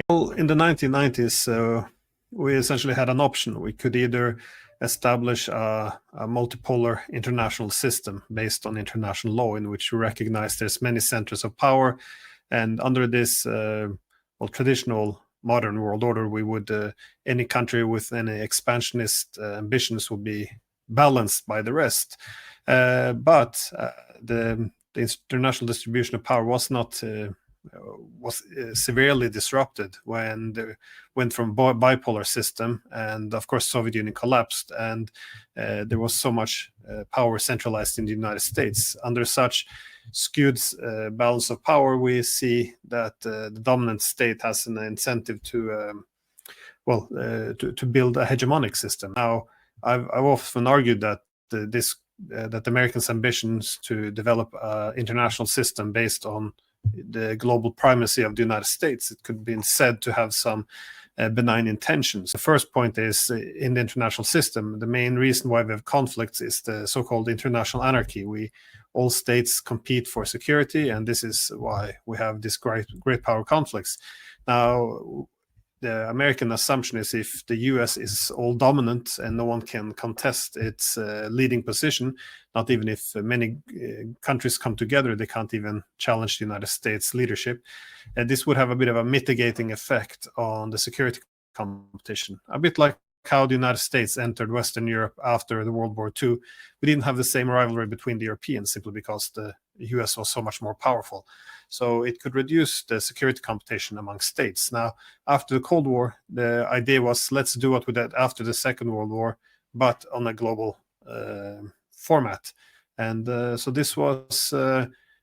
Well, in the 1990s, we essentially had an option. We could either establish a multipolar international system based on international law, in which we recognize there's many centers of power, and under this traditional modern world order, we would any country with any expansionist ambitions would be balanced by the rest. But the international distribution of power was not severely disrupted when they went from bipolar system, and of course Soviet Union collapsed, and there was so much power centralized in the United States. Under such skewed balance of power, we see that the dominant state has an incentive to build a hegemonic system. Now, I've often argued that that Americans' ambitions to develop an international system based on the global primacy of the United States, it could be said to have some benign intentions. The first point is, in the international system, the main reason why we have conflicts is the so-called international anarchy. All states compete for security, and this is why we have these great power conflicts. Now, the American assumption is, if the US is all dominant and no one can contest its leading position, not even if many countries come together, they can't even challenge the United States leadership. And this would have a bit of a mitigating effect on the security competition, a bit like how the United States entered Western Europe after the World War II. We didn't have the same rivalry between the Europeans simply because the US was so much more powerful. So it could reduce the security competition among states. Now, after the Cold War, the idea was, let's do what we did after the Second World War, but on a global format. And so this was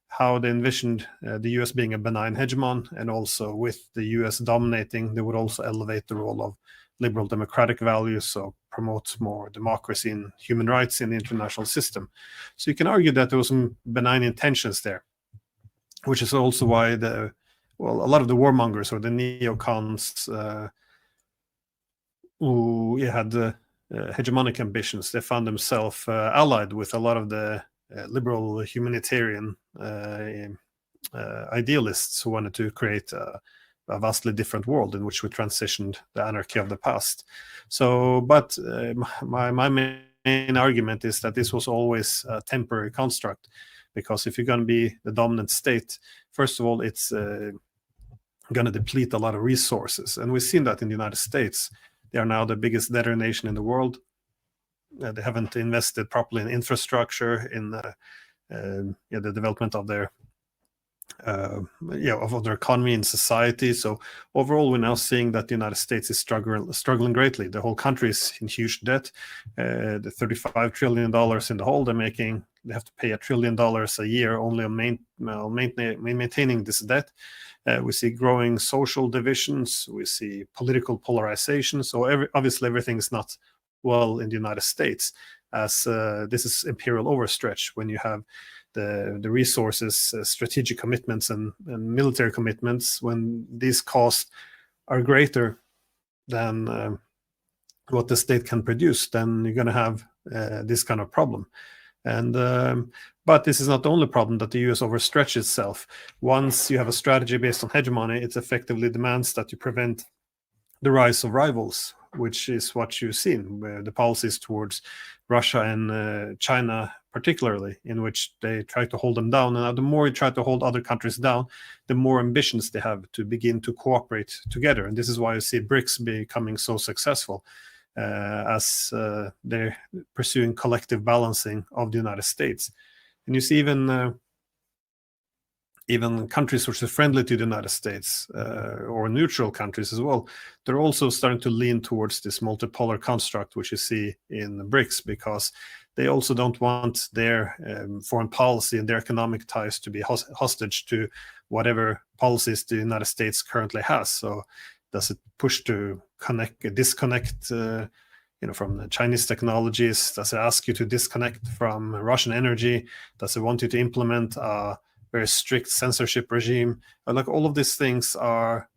how they envisioned the US being a benign hegemon, and also with the US dominating, they would also elevate the role of liberal democratic values, so promote more democracy and human rights in the international system. So you can argue that there was some benign intentions there, which is also why a lot of the warmongers or the neocons who had hegemonic ambitions, they found themselves allied with a lot of the liberal humanitarian idealists who wanted to create a vastly different world in which we transitioned the anarchy of the past. So, but my main argument is that this was always a temporary construct, because if you're going to be the dominant state, first of all, it's going to deplete a lot of resources. And we've seen that in the United States. They are now the biggest debtor nation in the world. They haven't invested properly in infrastructure, in the development of their of their economy and society. So overall, we're now seeing that the United States is struggling greatly. The whole country is in huge debt. The $35 trillion in the hole, they have to pay $1 trillion a year only on maintaining this debt. We see growing social divisions. We see political polarization. So obviously everything is not well in the United States, as this is imperial overstretch when you have the resources, strategic commitments, and military commitments. When these costs are greater than what the state can produce, then you're going to have this kind of problem. And but this is not the only problem that the US overstretch itself. Once you have a strategy based on hegemony, it effectively demands that you prevent the rise of rivals, which is what you've seen, where the policies towards Russia and China particularly, in which they try to hold them down. And the more you try to hold other countries down, the more ambitions they have to begin to cooperate together. And this is why you see BRICS becoming so successful, as they're pursuing collective balancing of the United States. And you see even countries which are friendly to the United States, or neutral countries as well, they're also starting to lean towards this multipolar construct, which you see in BRICS, because they also don't want their foreign policy and their economic ties to be hostage to whatever policies the United States currently has. So does it push to disconnect from the Chinese technologies? Does it ask you to disconnect from Russian energy? Does it want you to implement a very strict censorship regime? Like, all of these things are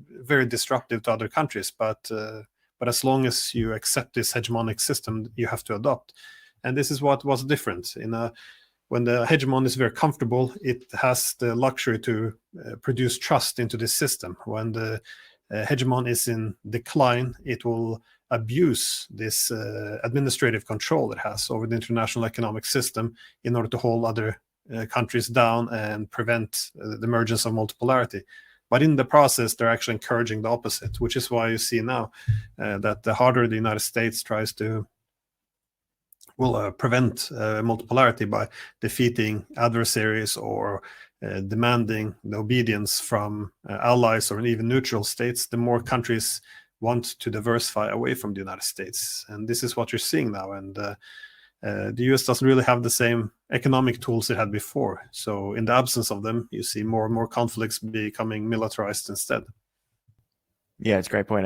very disruptive to other countries, but as long as you accept this hegemonic system, you have to adopt. And this is what was different in a when the hegemon is very comfortable, it has the luxury to produce trust into this system. When the hegemon is in decline, it will abuse this administrative control it has over the international economic system in order to hold other countries down and prevent the emergence of multipolarity. But in the process, they're actually encouraging the opposite, which is why you see now that the harder the United States tries to prevent multipolarity by defeating adversaries or demanding the obedience from allies or even neutral states, the more countries want to diversify away from the United States. And this is what you're seeing now. And the US doesn't really have the same economic tools it had before. So in the absence of them, you see more and more conflicts becoming militarized instead. Yeah, it's a great point.